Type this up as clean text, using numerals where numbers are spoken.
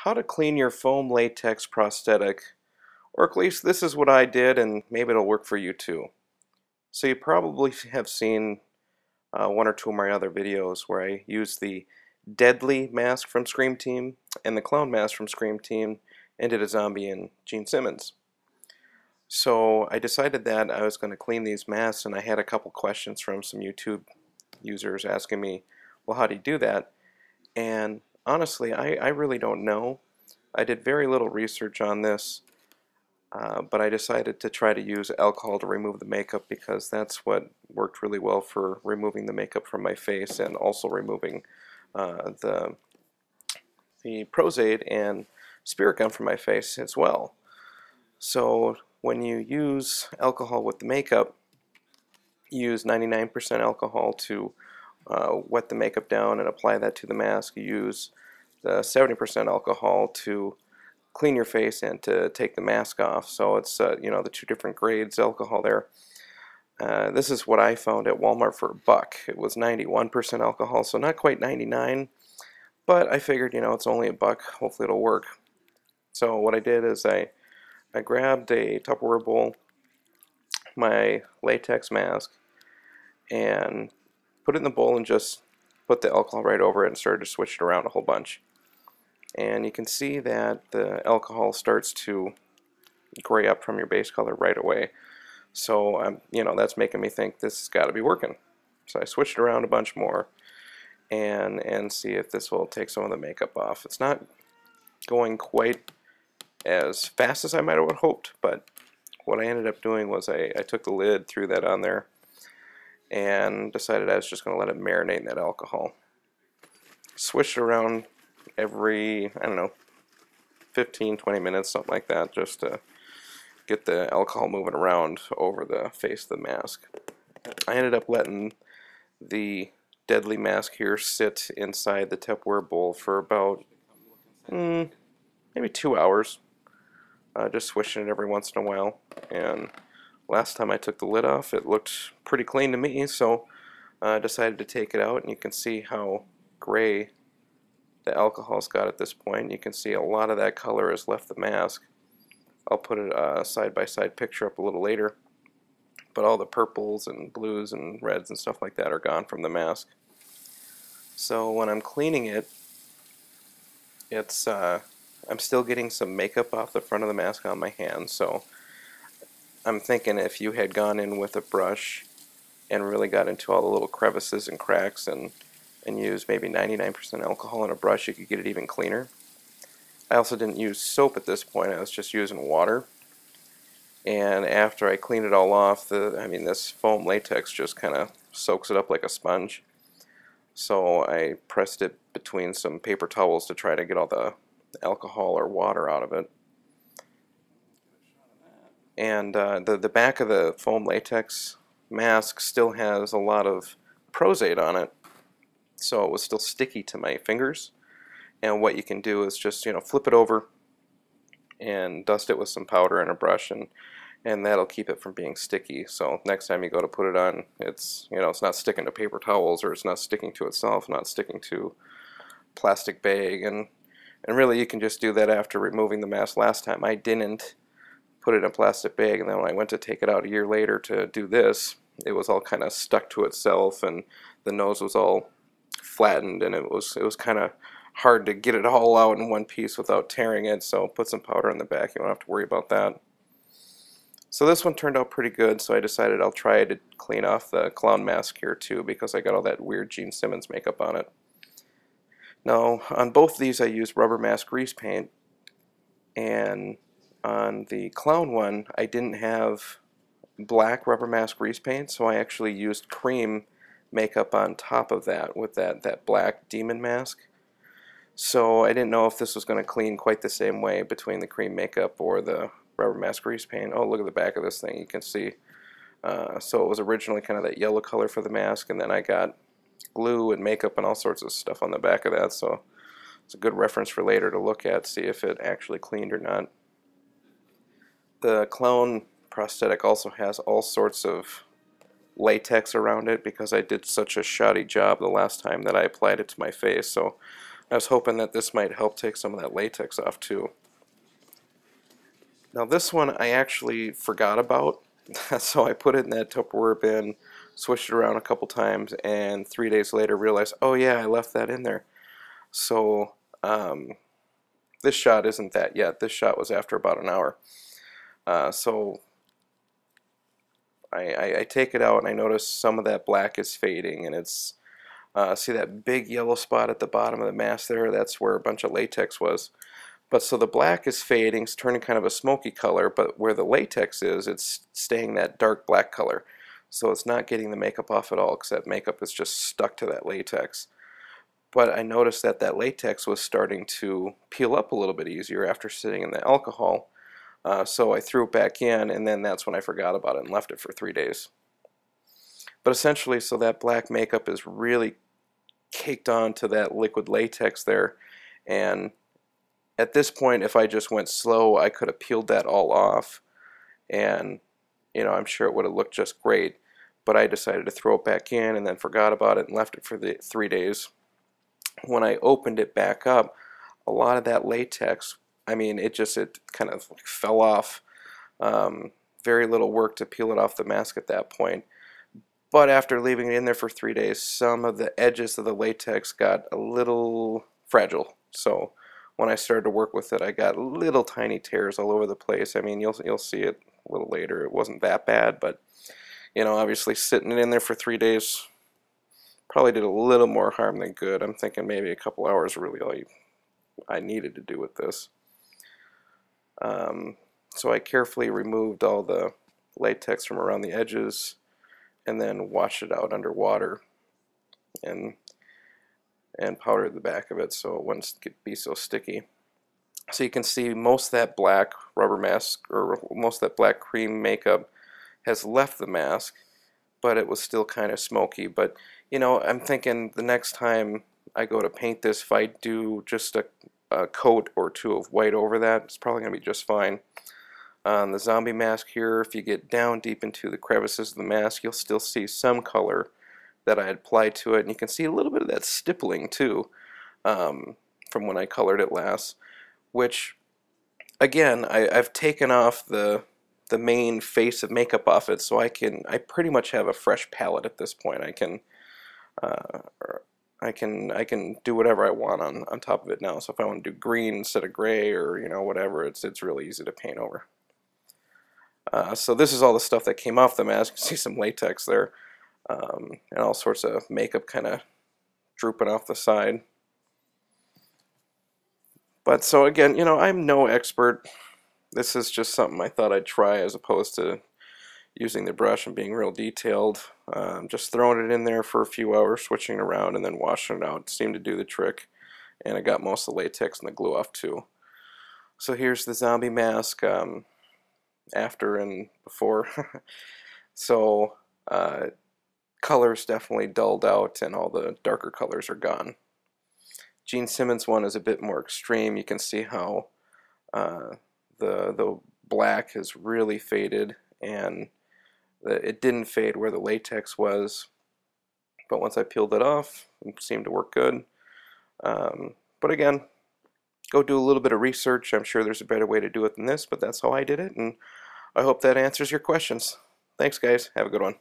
how to clean your foam latex prosthetic, or at least this is what I did, and maybe it'll work for you too. So you probably have seen one or two of my other videos where I use the deadly mask from Scream Team and the clown mask from Scream Team and did a zombie in Gene Simmons. So I decided that I was going to clean these masks, and I had a couple questions from some YouTube users asking me, well, how do you do that? And honestly, I really don't know. I did very little research on this, but I decided to try to use alcohol to remove the makeup because that's what worked really well for removing the makeup from my face and also removing the Prozac and spirit gum from my face as well. So when you use alcohol with the makeup, you use 99% alcohol to wet the makeup down and apply that to the mask. You use the 70% alcohol to clean your face and to take the mask off. So it's you know, the two different grades alcohol there. This is what I found at Walmart for $1. It was 91% alcohol, so not quite 99, but I figured, you know, it's only $1. Hopefully it'll work. So what I did is I grabbed a Tupperware bowl, my latex mask, and put it in the bowl and just put the alcohol right over it and started to switch it around a whole bunch. And you can see that the alcohol starts to gray up from your base color right away. So you know, that's making me think this has got to be working. So I switched it around a bunch more and see if this will take some of the makeup off. It's not going quite as fast as I might have hoped, but what I ended up doing was I took the lid, threw that on there, and decided I was just going to let it marinate in that alcohol. Switched it around every, I don't know, 15-20 minutes, something like that, just to get the alcohol moving around over the face of the mask. I ended up letting the deadly mask here sit inside the Tupperware bowl for about maybe 2 hours, just swishing it every once in a while. And last time I took the lid off, it looked pretty clean to me, so I decided to take it out, and you can see how gray the alcohol's got at this point. You can see a lot of that color has left the mask. I'll put a side-by-side picture up a little later, but all the purples and blues and reds and stuff like that are gone from the mask. So when I'm cleaning it, it's I'm still getting some makeup off the front of the mask on my hands, so I'm thinking if you had gone in with a brush and really got into all the little crevices and cracks and used maybe 99% alcohol in a brush, you could get it even cleaner. I also didn't use soap at this point. I was just using water. And after I cleaned it all off, this foam latex just kind of soaks it up like a sponge. So I pressed it between some paper towels to try to get all the alcohol or water out of it. And the back of the foam latex mask still has a lot of Prozac on it, so it was still sticky to my fingers. And what you can do is just, you know, flip it over and dust it with some powder and a brush, and that'll keep it from being sticky. So next time you go to put it on, it's, you know, it's not sticking to paper towels, or it's not sticking to itself, not sticking to plastic bag. And really you can just do that after removing the mask. Last time I didn't put it in a plastic bag, and then when I went to take it out a year later to do this, it was all kind of stuck to itself, and the nose was all flattened, and it was kind of hard to get it all out in one piece without tearing it. So put some powder on the back, you don't have to worry about that. So this one turned out pretty good, so I decided I'll try to clean off the clown mask here too, because I got all that weird Gene Simmons makeup on it. Now on both these I used rubber mask grease paint, and on the clown one I didn't have black rubber mask grease paint, so I actually used cream makeup on top of that with that black demon mask. So I didn't know if this was going to clean quite the same way between the cream makeup or the rubber mask grease paint. Oh, look at the back of this thing, you can see. So it was originally kind of that yellow color for the mask, and then I got glue and makeup and all sorts of stuff on the back of that, so it's a good reference for later to look at, see if it actually cleaned or not. The clown prosthetic also has all sorts of latex around it because I did such a shoddy job the last time that I applied it to my face. So I was hoping that this might help take some of that latex off too. Now this one I actually forgot about, so I put it in that Tupperware bin, switched it around a couple times, and 3 days later realized, oh yeah, I left that in there. So this shot isn't that yet. This shot was after about an hour. So I take it out and I notice some of that black is fading, and it's see that big yellow spot at the bottom of the mask there? That's where a bunch of latex was. But so the black is fading, it's turning kind of a smoky color, but where the latex is, it's staying that dark black color. So it's not getting the makeup off at all, because that makeup is just stuck to that latex. But I noticed that that latex was starting to peel up a little bit easier after sitting in the alcohol. So I threw it back in, and then that's when I forgot about it and left it for 3 days. But essentially, so that black makeup is really caked onto that liquid latex there, and at this point, if I just went slow, I could have peeled that all off, and I'm sure it would have looked just great. But I decided to throw it back in and then forgot about it and left it for the 3 days. When I opened it back up, a lot of that latex, I mean, it kind of fell off. Very little work to peel it off the mask at that point. But after leaving it in there for 3 days, some of the edges of the latex got a little fragile. So when I started to work with it, I got little tiny tears all over the place. I mean, you'll see it a little later. It wasn't that bad, but obviously sitting it in there for 3 days probably did a little more harm than good. I'm thinking maybe a couple hours really all I needed to do with this. So I carefully removed all the latex from around the edges and then washed it out under water and powdered the back of it so it wouldn't be so sticky. So you can see most of that black rubber mask, or most of that black cream makeup, has left the mask, but it was still kind of smoky. But I'm thinking the next time I go to paint this, if I do just a coat or two of white over that, it's probably going to be just fine. On the zombie mask here, if you get down deep into the crevices of the mask, you'll still see some color that I applied to it, and you can see a little bit of that stippling too from when I colored it last, which again, I've taken off the main face of makeup off it, so I pretty much have a fresh palette at this point. I can do whatever I want on top of it now. So if I want to do green instead of gray, or whatever, it's really easy to paint over. So this is all the stuff that came off the mask. You can see some latex there, and all sorts of makeup kind of drooping off the side. But so again, I'm no expert. This is just something I thought I'd try, as opposed to using the brush and being real detailed. Just throwing it in there for a few hours, switching it around, and then washing it out seemed to do the trick. And I got most of the latex and the glue off too. So here's the zombie mask after and before. So colors definitely dulled out, and all the darker colors are gone. Gene Simmons one is a bit more extreme. You can see how the black has really faded, and it didn't fade where the latex was. But once I peeled it off, it seemed to work good. But again, go do a little bit of research. I'm sure there's a better way to do it than this, but that's how I did it, and I hope that answers your questions. Thanks, guys. Have a good one.